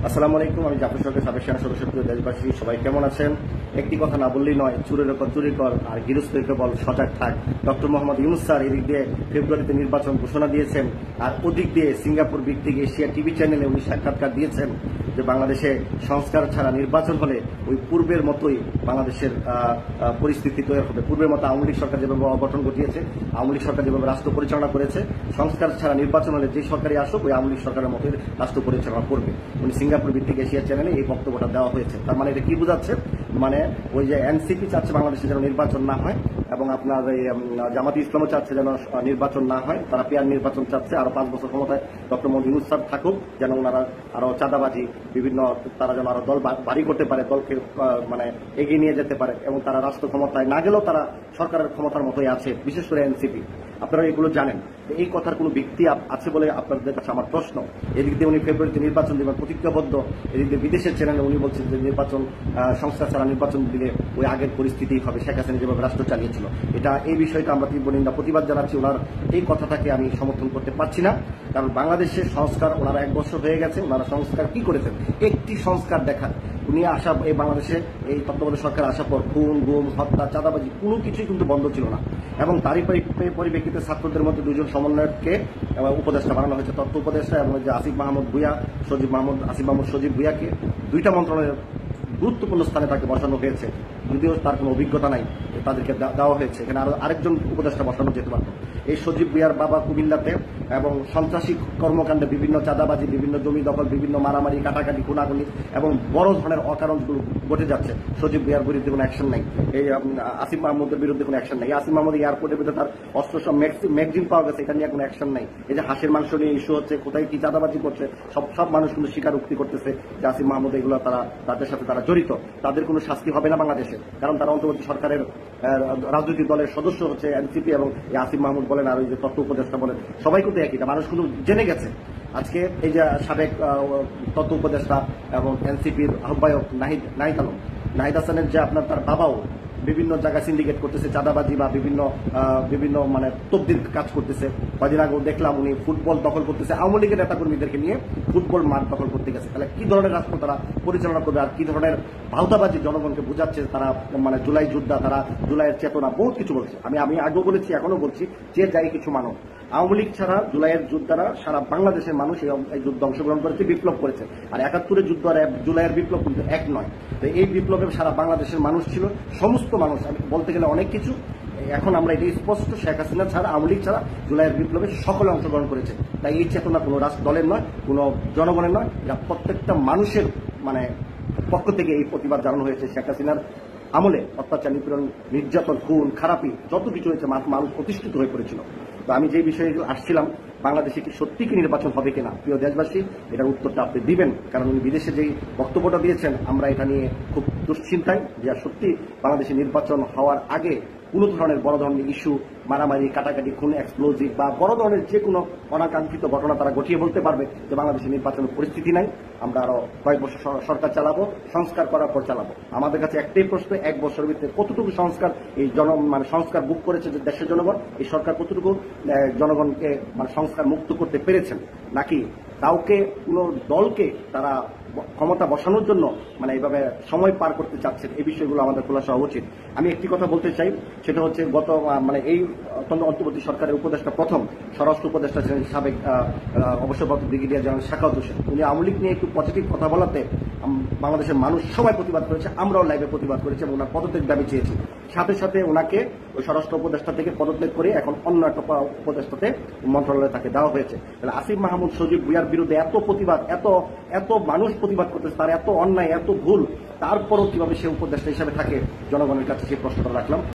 আসসালামু আলাইকুম। আমি জাফর সরকার, সাবেক সেনা সদস্য। প্রিয় দেশবাসী, সবাই কেমন আছেন? একটি কথা না বললেই নয়, চুরের ওপর চুরি কর আর গৃহস্থকে বল সজাগ থাক। ডক্টর মোহাম্মদ ইউনূস স্যার এদিক দিয়ে ফেব্রুয়ারিতে নির্বাচন ঘোষণা দিয়েছেন, আর ওদিক দিয়ে সিঙ্গাপুর ভিত্তিক এশিয়া টিভি চ্যানেলে উনি সাক্ষাৎকার দিয়েছেন যে বাংলাদেশে সংস্কার ছাড়া নির্বাচন হলে ওই পূর্বের মতোই বাংলাদেশের পরিস্থিতি তৈরি হবে। পূর্বের মতো আওয়ামী লীগ সরকার যেভাবে অবগঠন ঘটিয়েছে, আওয়ামী লীগ সরকার যেভাবে রাষ্ট্র পরিচালনা করেছে, সংস্কার ছাড়া নির্বাচন হলে যে সরকারই আসুক ওই আওয়ামী লীগ সরকারের মতোই রাষ্ট্র পরিচালনা করবে। উনি সিঙ্গাপুর ভিত্তিক এশিয়া চ্যানেলে এই বক্তব্যটা দেওয়া হয়েছে। তার মানে এটা কি বোঝাচ্ছে? মানে ওই যে এনসিপি চাচ্ছে বাংলাদেশে যেন নির্বাচন না হয়, এবং আপনার এই জামাতে ইসলামও চাচ্ছে যেন নির্বাচন না হয়। তারা পেয়ার নির্বাচন চাচ্ছে, আরো 5 বছর ক্ষমতায় ডক্টর মোহাম্মদ ইউনূস স্যার থাকুক, যেন ওনারা আরো চাঁদাবাজি বিভিন্ন তারা যেন আরো দল ভারী করতে পারে, দলকে মানে এগিয়ে নিয়ে যেতে পারে, এবং তারা রাষ্ট্র ক্ষমতায় না গেলেও তারা সরকারের ক্ষমতার মতোই আছে, বিশেষ করে এনসিপি। আপনারা এগুলো জানেন। এই কথার কোনো ভিত্তি আছে বলে আপনাদের কাছে আমার প্রশ্ন। এদিক দিয়ে উনি ফেব্রুয়ারিতে নির্বাচন দেবেন প্রতিজ্ঞাবদ্ধ, এদিক দিয়ে বিদেশের চ্যানেলে উনি বলছেন যে নির্বাচন সংস্কার ছাড়া নির্বাচন দিলে ওই আগের পরিস্থিতি হবে, শেখ হাসিনা যেভাবে রাষ্ট্র চালিয়েছিল। এই বিষয়টা আমরা তীব্র নিন্দা প্রতিবাদ জানাচ্ছি। ওনার এই কথাটাকে আমি সমর্থন করতে পারছি না, কারণ বাংলাদেশের সংস্কার ওনারা 1 বছর হয়ে গেছে, ওনারা সংস্কার কি করেছেন? একটি সংস্কার দেখান। উনি আসা এই বাংলাদেশে এই তত্ত্বাবধায়ক সরকার আসার পর খুন, গুম, হত্যা, চাঁদাবাজি কোনো কিছুই কিন্তু বন্ধ ছিল না, এবং তারই পরিপ্রেক্ষিতে ছাত্রদের মধ্যে 2 জন সমন্বয়ককে উপদেষ্টা বানানো হয়েছে, তথ্য উপদেষ্টা, এবং যে আসিফ মাহমুদ সজীব ভুঁইয়াকে 2টা মন্ত্রণালয়ের গুরুত্বপূর্ণ স্থানে তাকে বসানো হয়েছে। যদিও তার কোনো অভিজ্ঞতা নাই, তাদেরকে দেওয়া হয়েছে। এখানে আরেকজন উপদেষ্টা বসানো যেতে পারত। এই সজীব ভুঁইয়ার বাবা কুমিল্লাতে এবং সন্ত্রাসী কর্মকাণ্ডে বিভিন্ন চাঁদাবাজি, বিভিন্ন জমি দখল, বিভিন্ন মারামারি, কাটাকাটি, খুনাখুনি এবং বড় ধরনের অকারণগুলো ঘটে যাচ্ছে। সজীব ভুঁইয়ার বিরুদ্ধে কোনো অ্যাকশন নাই, এই আসিফ মাহমুদের বিরুদ্ধে কোনো অ্যাকশন নাই। আসিফ মাহমুদ এয়ারপোর্টের ভিতরে তার অস্ত্র সব ম্যাগজিন পাওয়া গেছে, এটা নিয়ে কোনো অ্যাকশন নাই। এই যে হাঁসের মাংস নিয়ে ইস্যু হচ্ছে, কোথায় কি চাঁদাবাজি করছে, সব মানুষ কিন্তু স্বীকারোক্তি করতেছে যে আসিফ মাহমুদ এগুলো তাদের সাথে তারা জড়িত। তাদের কোনো শাস্তি হবে না বাংলাদেশে, কারণ তারা অন্তর্বর্তী সরকারের রাজনৈতিক দলের সদস্য হচ্ছে এনসিপি, এবং আসিফ মাহমুদ বলেন আর ওই যে তথ্য উপদেষ্টা বলেন, সবাই কিন্তু একই। মানুষ কিন্তু জেনে গেছে। আজকে এই যে সাবেক তথ্য উপদেষ্টা এবং এনসিপির আহ্বায়ক নাহিদ হাসানের যে আপনার তার বাবাও বিভিন্ন জায়গায় সিন্ডিকেট করতেছে, চাঁদাবাজি বা বিভিন্ন মানে তবদির কাজ করতেছে। কদিন আগেও দেখলাম উনি ফুটবল দখল করতেছে, আওয়ামী লীগের নেতাকর্মীদেরকে নিয়ে ফুটবল মাঠ দখল করতে গেছে। তাহলে কি ধরনের রাষ্ট্র তারা পরিচালনা করবে, আর কি ধরনের ভাওতাবাজি জনগণকে বোঝাচ্ছে তারা? মানে জুলাই যোদ্ধা, তারা জুলাইয়ের চেতনা, বহুত কিছু বলছে। আমি আগেও বলেছি, এখনো বলছি, যে যাই কিছু মানো, আওয়ামী লীগ ছাড়া জুলাইয়ের যোদ্ধারা সারা বাংলাদেশের মানুষ এই যুদ্ধে অংশগ্রহণ করেছে, বিপ্লব করেছে। আর 71-এর যুদ্ধ আর জুলাইয়ের বিপ্লব কিন্তু এক নয়। তো এই বিপ্লবে সারা বাংলাদেশের মানুষ ছিল, সমস্ত মানুষ, আমি বলতে গেলে অনেক কিছু। এখন আমরা এটাই স্পষ্ট, শেখ হাসিনা ছাড়া, আওয়ামী লীগ ছাড়া জুলাইয়ের বিপ্লবে সকলে অংশগ্রহণ করেছে। তাই এই চেতনা কোনো দলের নয়, কোনো জনগণের নয়, এটা প্রত্যেকটা মানুষের মানে পক্ষ থেকে এই প্রতিবাদ জানানো হয়েছে। শেখ হাসিনার আমলে অত্যাচার, নিপীড়ন, নির্যাতন, খুন, খারাপি যত কিছু হয়েছে, মানুষ প্রতিষ্ঠিত হয়ে পড়েছিল। তো আমি যে বিষয়ে আসছিলাম, বাংলাদেশে কি সত্যি কি নির্বাচন হবে কিনা, প্রিয় দেশবাসী, এটার উত্তরটা আপনি দিবেন। কারণ উনি বিদেশে যেই বক্তব্যটা দিয়েছেন, আমরা এটা নিয়ে খুব দুশ্চিন্তায় যে সত্যি বাংলাদেশে নির্বাচন হওয়ার আগে কোনো ধরনের বড় ধরনের ইস্যু, মারামারি, কাটাকাটি, খুন, এক্সপ্লোজিভ বা বড় ধরনের যে কোনো অনাকাঙ্ক্ষিত ঘটনা তারা ঘটিয়ে বলতে পারবে যে বাংলাদেশে নির্বাচনের পরিস্থিতি নাই, আমরা আরো কয়েক বছর সরকার চালাবো, সংস্কার করার পর চালাবো। আমাদের কাছে একটাই প্রশ্ন, 1 বছরের ভিতরে কতটুকু সংস্কার এই মানে সংস্কার বুক করেছে যে দেশের জনগণ, এই সরকার কতটুকু জনগণকে মানে সংস্কার মুক্ত করতে পেরেছেন, নাকি কাউকে কোনো দলকে তারা ক্ষমতা বসানোর জন্য মানে এইভাবে সময় পার করতে চাচ্ছেন? এই বিষয়গুলো আমাদের খোলাসা হওয়া উচিত। আমি একটি কথা বলতে চাই, সেটা হচ্ছে গত মানে এই অন্তর্বর্তী সরকারের উপদেষ্টা, প্রথম স্বরাষ্ট্র উপদেষ্টা ছিলেন সাবেক অবসরপ্রাপ্ত ব্রিগেডিয়ার জেনারেল সাখাওয়াত হোসেন। উনি আওয়ামী লীগ নিয়ে একটু পজিটিভ কথা বলাতে বাংলাদেশের মানুষ সবাই প্রতিবাদ করেছে, আমরাও লাইভে প্রতিবাদ করেছি এবং ওনার পদত্যাগ দাবি চেয়েছি। সাথে সাথে ওনাকে ওই স্বরাষ্ট্র উপদেষ্টা থেকে পদত্যাগ করে এখন অন্য একটা উপদেষ্টাতে মন্ত্রণালয়ে তাকে দেওয়া হয়েছে। তাহলে আসিফ মাহমুদ, সজীব ভুঁইয়ার বিরুদ্ধে এত প্রতিবাদ, এত মানুষ প্রতিবাদ করতেছে, তার এত অন্যায়, এত ভুল, তারপরও কিভাবে সে উপদেষ্টা হিসাবে থাকে, জনগণের কাছে সেই প্রশ্নটা রাখলাম।